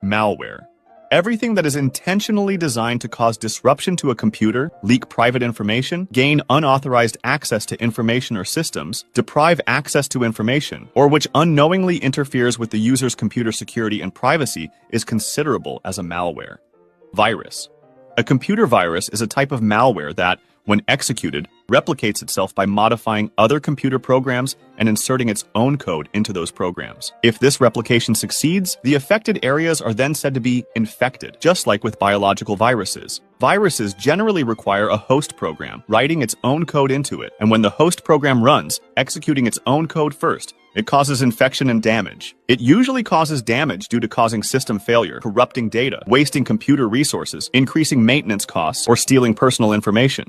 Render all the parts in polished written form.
Malware. Everything that is intentionally designed to cause disruption to a computer, leak private information, gain unauthorized access to information or systems, deprive access to information, or which unknowingly interferes with the user's computer security and privacy is considerable as a malware. Virus. A computer virus is a type of malware that, when executed, replicates itself by modifying other computer programs and inserting its own code into those programs. If this replication succeeds, the affected areas are then said to be infected, just like with biological viruses. Viruses generally require a host program, writing its own code into it, and when the host program runs, executing its own code first, it causes infection and damage. It usually causes damage due to causing system failure, corrupting data, wasting computer resources, increasing maintenance costs, or stealing personal information.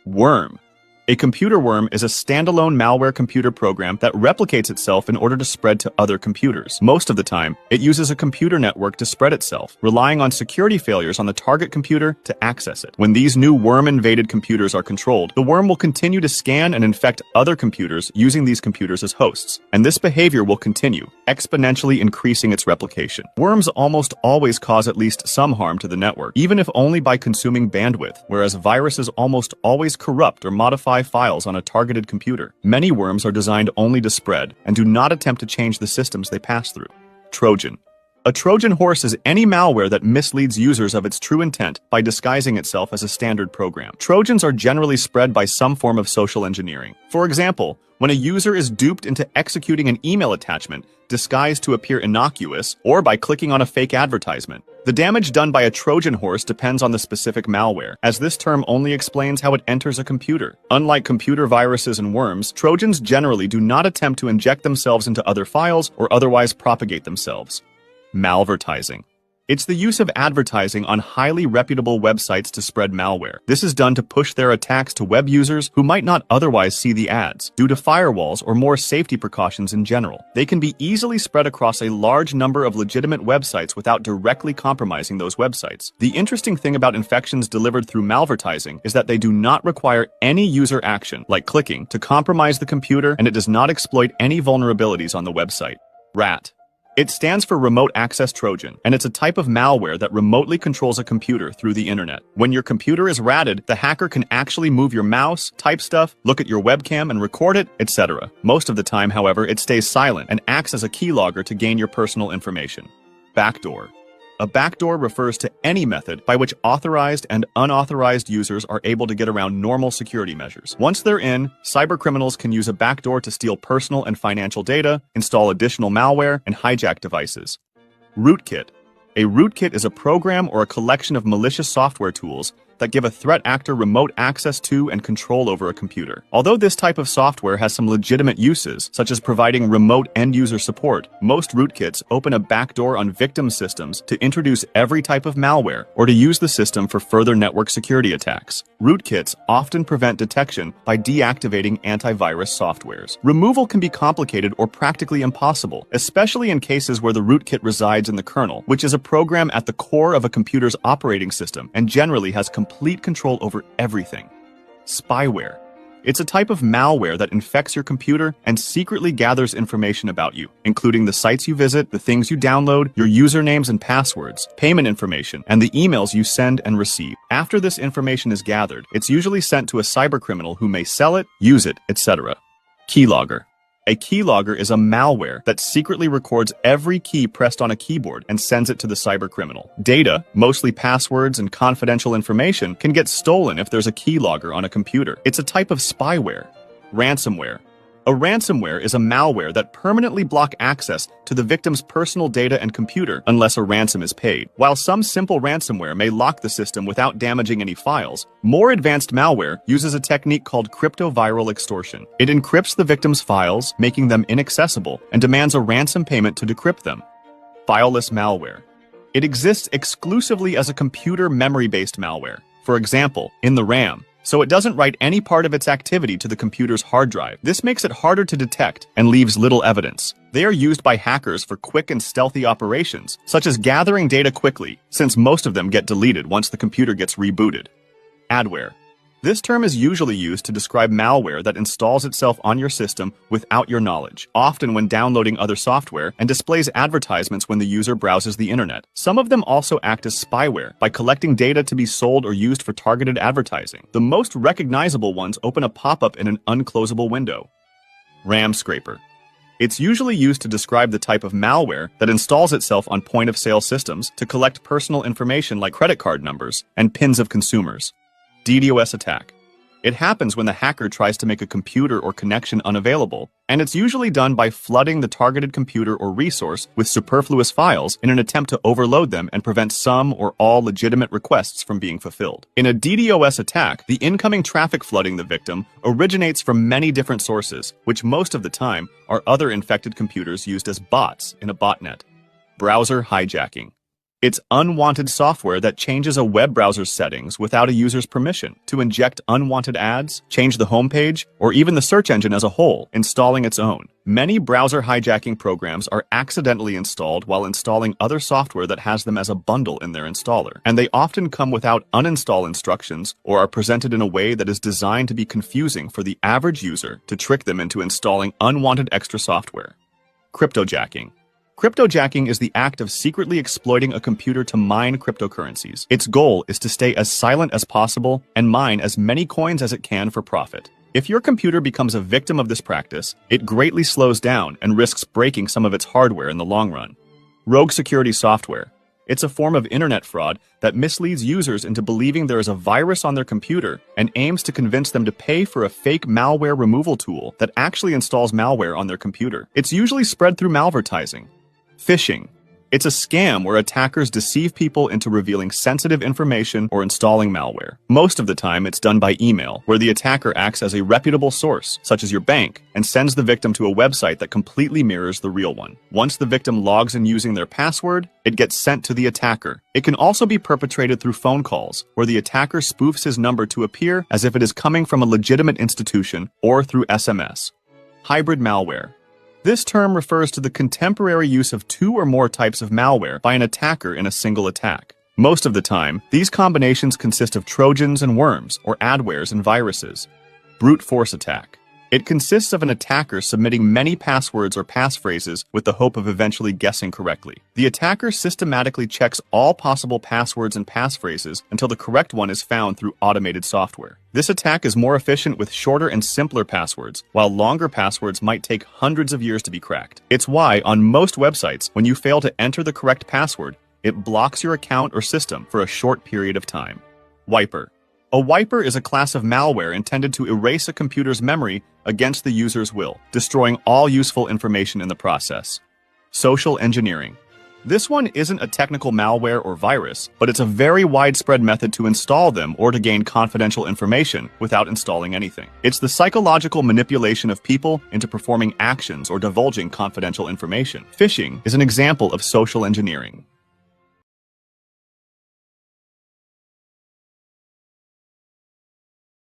Worm. A computer worm is a standalone malware computer program that replicates itself in order to spread to other computers. Most of the time, it uses a computer network to spread itself, relying on security failures on the target computer to access it. When these new worm-invaded computers are controlled, the worm will continue to scan and infect other computers using these computers as hosts, and this behavior will continue, exponentially increasing its replication. Worms almost always cause at least some harm to the network, even if only by consuming bandwidth, whereas viruses almost always corrupt or modify files on a targeted computer. Many worms are designed only to spread and do not attempt to change the systems they pass through. Trojan. A Trojan horse is any malware that misleads users of its true intent by disguising itself as a standard program. Trojans are generally spread by some form of social engineering. For example, when a user is duped into executing an email attachment disguised to appear innocuous, or by clicking on a fake advertisement. The damage done by a Trojan horse depends on the specific malware, as this term only explains how it enters a computer. Unlike computer viruses and worms, Trojans generally do not attempt to inject themselves into other files or otherwise propagate themselves. Malvertising. It's the use of advertising on highly reputable websites to spread malware. This is done to push their attacks to web users who might not otherwise see the ads, due to firewalls or more safety precautions in general. They can be easily spread across a large number of legitimate websites without directly compromising those websites. The interesting thing about infections delivered through malvertising is that they do not require any user action, like clicking, to compromise the computer, and it does not exploit any vulnerabilities on the website. RAT. It stands for Remote Access Trojan, and it's a type of malware that remotely controls a computer through the internet. When your computer is ratted, the hacker can actually move your mouse, type stuff, look at your webcam and record it, etc. Most of the time, however, it stays silent and acts as a keylogger to gain your personal information. Backdoor. A backdoor refers to any method by which authorized and unauthorized users are able to get around normal security measures. Once they're in, cybercriminals can use a backdoor to steal personal and financial data, install additional malware, and hijack devices. Rootkit. A rootkit is a program or a collection of malicious software tools that give a threat actor remote access to and control over a computer. Although this type of software has some legitimate uses, such as providing remote end-user support, most rootkits open a backdoor on victim systems to introduce every type of malware or to use the system for further network security attacks. Rootkits often prevent detection by deactivating antivirus softwares. Removal can be complicated or practically impossible, especially in cases where the rootkit resides in the kernel, which is a program at the core of a computer's operating system and generally has complete control over everything. Spyware. It's a type of malware that infects your computer and secretly gathers information about you, including the sites you visit, the things you download, your usernames and passwords, payment information, and the emails you send and receive. After this information is gathered, it's usually sent to a cybercriminal who may sell it, use it, etc. Keylogger. A keylogger is a malware that secretly records every key pressed on a keyboard and sends it to the cybercriminal. Data, mostly passwords and confidential information, can get stolen if there's a keylogger on a computer. It's a type of spyware. Ransomware. A ransomware is a malware that permanently blocks access to the victim's personal data and computer unless a ransom is paid. While some simple ransomware may lock the system without damaging any files, more advanced malware uses a technique called cryptoviral extortion. It encrypts the victim's files, making them inaccessible, and demands a ransom payment to decrypt them. Fileless malware. It exists exclusively as a computer memory-based malware, for example, in the RAM, so it doesn't write any part of its activity to the computer's hard drive. This makes it harder to detect and leaves little evidence. They are used by hackers for quick and stealthy operations, such as gathering data quickly, since most of them get deleted once the computer gets rebooted. Adware. This term is usually used to describe malware that installs itself on your system without your knowledge, often when downloading other software, and displays advertisements when the user browses the internet. Some of them also act as spyware by collecting data to be sold or used for targeted advertising. The most recognizable ones open a pop-up in an unclosable window. RAM scraper. It's usually used to describe the type of malware that installs itself on point-of-sale systems to collect personal information like credit card numbers and PINs of consumers. DDoS attack. It happens when the hacker tries to make a computer or connection unavailable, and it's usually done by flooding the targeted computer or resource with superfluous files in an attempt to overload them and prevent some or all legitimate requests from being fulfilled. In a DDoS attack, the incoming traffic flooding the victim originates from many different sources, which most of the time are other infected computers used as bots in a botnet. Browser hijacking. It's unwanted software that changes a web browser's settings without a user's permission to inject unwanted ads, change the homepage, or even the search engine as a whole, installing its own. Many browser hijacking programs are accidentally installed while installing other software that has them as a bundle in their installer, and they often come without uninstall instructions or are presented in a way that is designed to be confusing for the average user to trick them into installing unwanted extra software. Cryptojacking. Cryptojacking is the act of secretly exploiting a computer to mine cryptocurrencies. Its goal is to stay as silent as possible and mine as many coins as it can for profit. If your computer becomes a victim of this practice, it greatly slows down and risks breaking some of its hardware in the long run. Rogue security software. It's a form of internet fraud that misleads users into believing there is a virus on their computer and aims to convince them to pay for a fake malware removal tool that actually installs malware on their computer. It's usually spread through malvertising. Phishing. It's a scam where attackers deceive people into revealing sensitive information or installing malware. Most of the time, it's done by email, where the attacker acts as a reputable source, such as your bank, and sends the victim to a website that completely mirrors the real one. Once the victim logs in using their password, it gets sent to the attacker. It can also be perpetrated through phone calls, where the attacker spoofs his number to appear as if it is coming from a legitimate institution, or through SMS. Hybrid malware. This term refers to the contemporary use of two or more types of malware by an attacker in a single attack. Most of the time, these combinations consist of trojans and worms, or adwares and viruses. Brute force attack. It consists of an attacker submitting many passwords or passphrases with the hope of eventually guessing correctly. The attacker systematically checks all possible passwords and passphrases until the correct one is found through automated software. This attack is more efficient with shorter and simpler passwords, while longer passwords might take hundreds of years to be cracked. It's why, on most websites, when you fail to enter the correct password, it blocks your account or system for a short period of time. Wiper. A wiper is a class of malware intended to erase a computer's memory against the user's will, destroying all useful information in the process. Social engineering. This one isn't a technical malware or virus, but it's a very widespread method to install them or to gain confidential information without installing anything. It's the psychological manipulation of people into performing actions or divulging confidential information. Phishing is an example of social engineering.